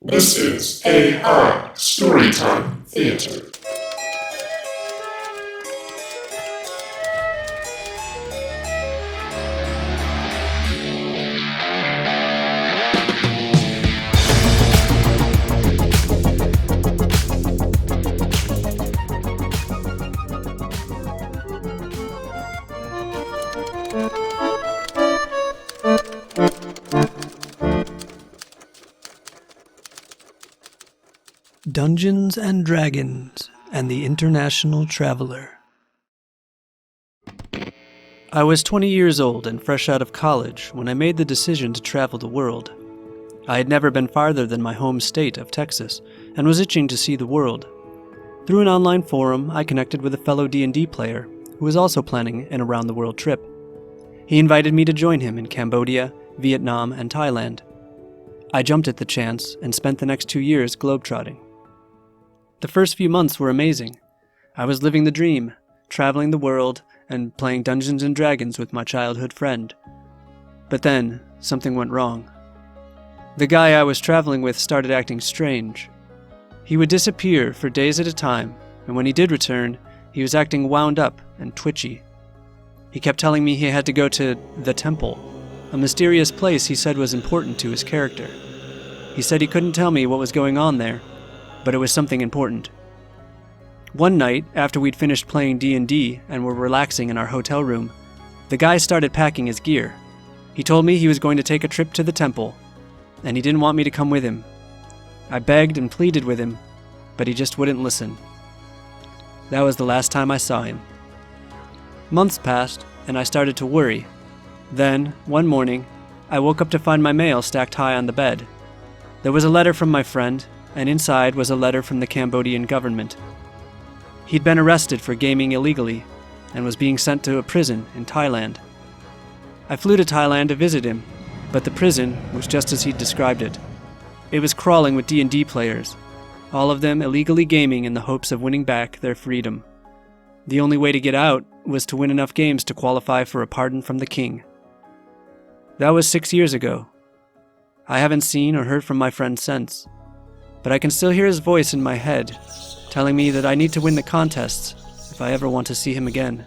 This is AI Storytime Theater. Dungeons and Dragons and the International Traveler. I was 20 years old and fresh out of college when I made the decision to travel the world. I had never been farther than my home state of Texas and was itching to see the world. Through an online forum, I connected with a fellow D&D player who was also planning an around-the-world trip. He invited me to join him in Cambodia, Vietnam, and Thailand. I jumped at the chance and spent the next 2 years globetrotting. The first few months were amazing. I was living the dream, traveling the world, and playing Dungeons and Dragons with my childhood friend. But then, something went wrong. The guy I was traveling with started acting strange. He would disappear for days at a time, and when he did return, he was acting wound up and twitchy. He kept telling me he had to go to the temple, a mysterious place he said was important to his character. He said he couldn't tell me what was going on there, but it was something important. One night, after we'd finished playing D&D and were relaxing in our hotel room, the guy started packing his gear. He told me he was going to take a trip to the temple, and he didn't want me to come with him. I begged and pleaded with him, but he just wouldn't listen. That was the last time I saw him. Months passed, and I started to worry. Then, one morning, I woke up to find my mail stacked high on the bed. There was a letter from my friend, and inside was a letter from the Cambodian government. He'd been arrested for gaming illegally and was being sent to a prison in Thailand. I flew to Thailand to visit him, but the prison was just as he'd described it. It was crawling with D&D players, all of them illegally gaming in the hopes of winning back their freedom. The only way to get out was to win enough games to qualify for a pardon from the king. That was 6 years ago. I haven't seen or heard from my friend since, but I can still hear his voice in my head, telling me that I need to win the contests if I ever want to see him again.